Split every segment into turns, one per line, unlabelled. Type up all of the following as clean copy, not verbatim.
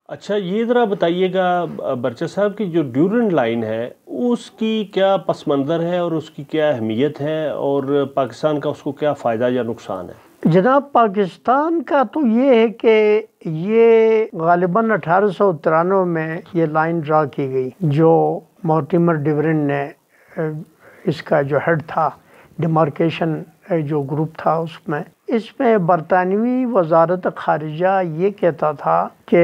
اچھا یہ ذرا بتائیے گا برچہ صاحب کہ جو ڈیورنڈ لائن ہے اس کی کیا پس منظر ہے اور اس کی کیا اہمیت ہے اور پاکستان کا اس کو کیا فائدہ یا نقصان ہے؟
جناب، پاکستان کا تو یہ ہے کہ یہ غالباً 1893 میں یہ لائن ڈرا کی گئی، جو مورٹیمر ڈیورنڈ نے اس کا جو ہیڈ تھا، ڈیمارکیشن جو گروپ تھا اس میں برطانوی وزارت خارجہ یہ کہتا تھا کہ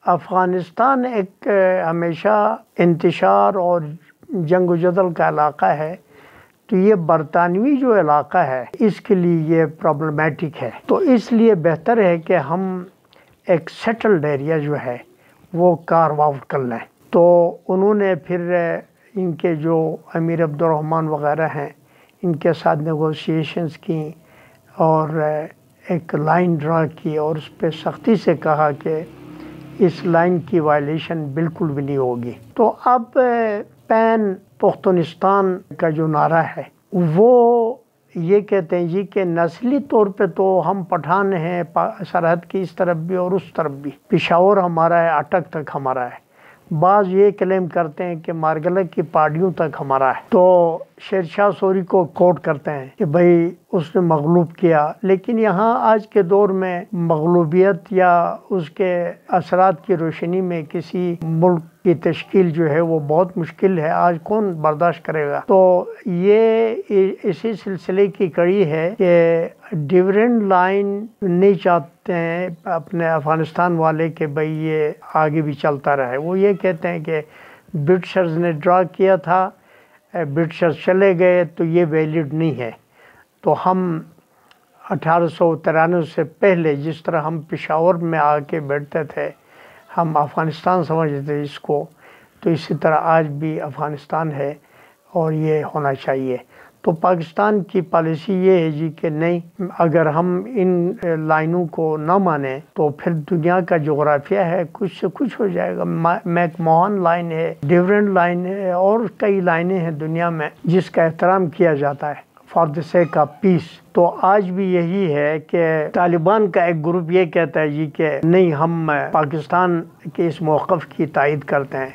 افغانستان ایک ہمیشہ انتشار اور جنگ و جدل کا علاقہ ہے، تو یہ برطانوی جو علاقہ ہے اس کے لیے یہ پرابلمیٹک ہے، تو اس لیے بہتر ہے کہ ہم ایک سیٹلڈ ایریا جو ہے وہ کارو آؤٹ کر لیں۔ تو انہوں نے پھر ان کے جو امیر عبدالرحمن وغیرہ ہیں ان کے ساتھ نیگوشیشنز کی اور ایک لائن ڈرا کی اور اس پہ سختی سے کہا کہ اس لائن کی وائلیشن بالکل بھی نہیں ہوگی۔ تو اب پین پختونستان کا جو نعرہ ہے وہ یہ کہتے ہیں جی کہ نسلی طور پہ تو ہم پٹھان ہیں، سرحد کی اس طرف بھی اور اس طرف بھی، پشاور ہمارا ہے، اٹک تک ہمارا ہے، بعض یہ کلیم کرتے ہیں کہ مارگلہ کی پہاڑیوں تک ہمارا ہے، تو شیر شاہ سوری کو کوٹ کرتے ہیں کہ بھئی اس نے مغلوب کیا، لیکن یہاں آج کے دور میں مغلوبیت یا اس کے اثرات کی روشنی میں کسی ملک کی تشکیل جو ہے وہ بہت مشکل ہے، آج کون برداشت کرے گا۔ تو یہ اسی سلسلے کی کڑی ہے کہ ڈیورنڈ لائن نہیں چاہتے ہیں اپنے افغانستان والے کہ بھئی یہ آگے بھی چلتا رہے، وہ یہ کہتے ہیں کہ برٹشرز نے ڈرا کیا تھا، برٹشرز چلے گئے تو یہ ویلڈ نہیں ہے، تو ہم 1893 سے پہلے جس طرح ہم پشاور میں آ کے بیٹھتے تھے، ہم افغانستان سمجھتے تھے اس کو، تو اسی طرح آج بھی افغانستان ہے اور یہ ہونا چاہیے۔ تو پاکستان کی پالیسی یہ ہے جی کہ نہیں، اگر ہم ان لائنوں کو نہ مانیں تو پھر دنیا کا جغرافیہ ہے کچھ سے کچھ ہو جائے گا۔ میک موہن لائن ہے، ڈیورنڈ لائن ہے، اور کئی لائنیں ہیں دنیا میں جس کا احترام کیا جاتا ہے for the sake of peace. تو آج بھی یہی ہے کہ طالبان کا ایک گروپ یہ کہتا ہے جی کہ نہیں، ہم پاکستان کے اس موقف کی تائید کرتے ہیں،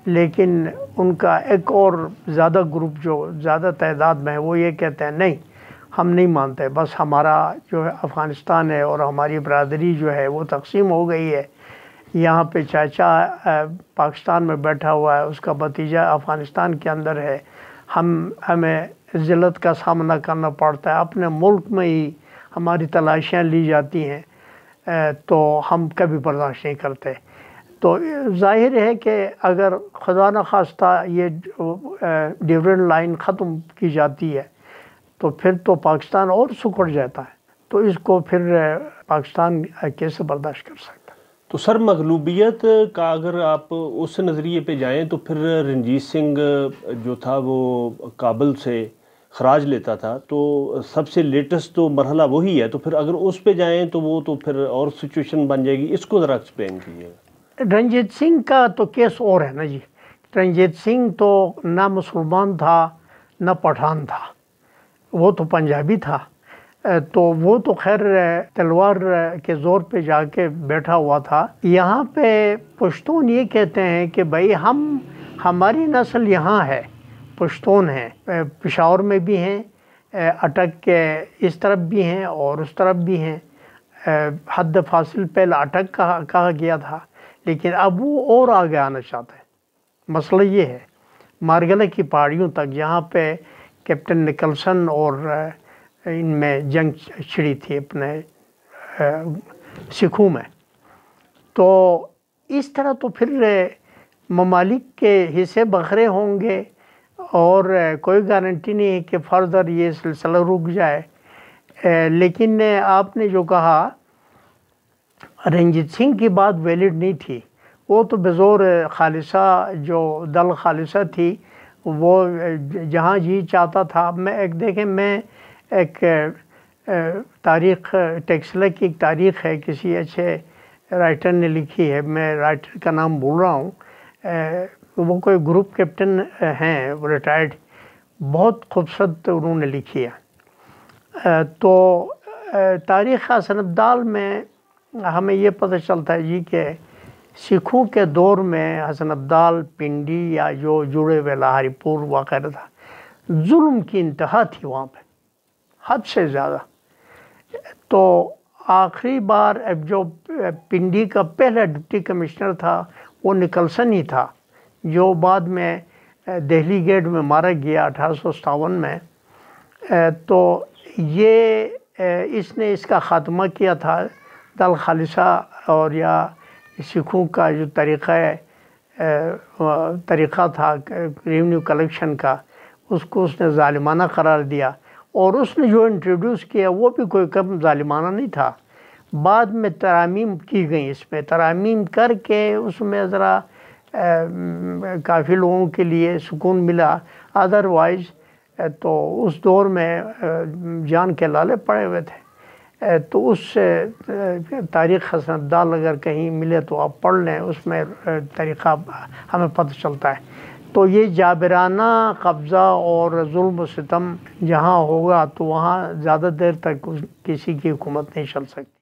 لیکن ان کا ایک اور زیادہ گروپ جو زیادہ تعداد میں ہے وہ یہ کہتے ہیں نہیں، ہم نہیں مانتے، بس ہمارا جو ہے افغانستان ہے اور ہماری برادری جو ہے وہ تقسیم ہو گئی ہے، یہاں پہ چاچا پاکستان میں بیٹھا ہوا ہے، اس کا بھتیجا افغانستان کے اندر ہے، ہمیں ذلت کا سامنا کرنا پڑتا ہے، اپنے ملک میں ہی ہماری تلاشیاں لی جاتی ہیں، تو ہم کبھی برداشت نہیں کرتے۔ تو ظاہر ہے کہ اگر خدا نخواستہ یہ ڈیورنڈ لائن ختم کی جاتی ہے تو پھر تو پاکستان اور سکڑ جاتا ہے، تو اس کو پھر پاکستان کیسے برداشت کر سکتا ہے؟
تو سر مغلوبیت کا اگر آپ اس نظریے پہ جائیں تو پھر رنجیت سنگھ جو تھا وہ کابل سے خراج لیتا تھا، تو سب سے لیٹسٹ تو مرحلہ وہی ہے، تو پھر اگر اس پہ جائیں تو وہ تو پھر اور سچویشن بن جائے گی، اس کو ذرا ایکسپلین کیجیے۔
رنجیت سنگھ کا تو کیس اور ہے نا جی، رنجیت سنگھ تو نہ مسلمان تھا نہ پٹھان تھا، وہ تو پنجابی تھا، تو وہ تو خیر تلوار کے زور پہ جا کے بیٹھا ہوا تھا۔ یہاں پہ پشتون یہ کہتے ہیں کہ بھائی ہماری نسل یہاں ہے، پشتون ہیں، پشاور میں بھی ہیں، اٹک کے اس طرف بھی ہیں اور اس طرف بھی ہیں، حد فاصل پہلے اٹک کہا گیا تھا، لیکن اب وہ اور آگے آنا چاہتے ہیں۔ مسئلہ یہ ہے مارگلہ کی پہاڑیوں تک، جہاں پہ کیپٹن نکلسن اور ان میں جنگ چھڑی تھی اپنے سکھوں میں، تو اس طرح تو پھر ممالک کے حصے بکھرے ہوں گے اور کوئی گارنٹی نہیں ہے کہ فردر یہ سلسلہ رک جائے۔ لیکن آپ نے جو کہا رنجیت سنگھ کی بات ویلڈ نہیں تھی، وہ تو بزور خالصہ جو دل خالصہ تھی، وہ جہاں جی چاہتا تھا۔ میں ایک تاریخ ٹیکسلا کی ایک تاریخ ہے، کسی اچھے رائٹر نے لکھی ہے، میں رائٹر کا نام بھول رہا ہوں، وہ کوئی گروپ کیپٹن ہیں ریٹائرڈ، بہت خوبصورت انہوں نے لکھی ہے۔ تو تاریخ سنبدال میں ہمیں یہ پتہ چلتا ہے جی کہ سکھوں کے دور میں حسن ابدال، پنڈی یا جو جڑے ہوئے لاہری پور وغیرہ تھا، ظلم کی انتہا تھی وہاں پہ، حد سے زیادہ۔ تو آخری بار جو پنڈی کا پہلا ڈپٹی کمشنر تھا وہ نکلسن ہی تھا، جو بعد میں دہلی گیٹ میں مارا گیا 1857 میں۔ تو یہ اس نے اس کا خاتمہ کیا تھا۔ دل خالصہ اور یا سکھوں کا جو طریقہ تھا ریونیو کلیکشن کا، اس کو اس نے ظالمانہ قرار دیا، اور اس نے جو انٹروڈیوس کیا وہ بھی کوئی کم ظالمانہ نہیں تھا۔ بعد میں ترامیم کی گئیں، اس میں ترامیم کر کے اس میں ذرا کافی لوگوں کے لیے سکون ملا، ادروائز تو اس دور میں جان کے لالے پڑے ہوئے تھے۔ تو اس سے تاریخ حسن ابدال اگر کہیں ملے تو آپ پڑھ لیں، اس میں طریقہ ہمیں پتہ چلتا ہے۔ تو یہ جابرانہ قبضہ اور ظلم و ستم جہاں ہوگا تو وہاں زیادہ دیر تک کسی کی حکومت نہیں چل سکتی۔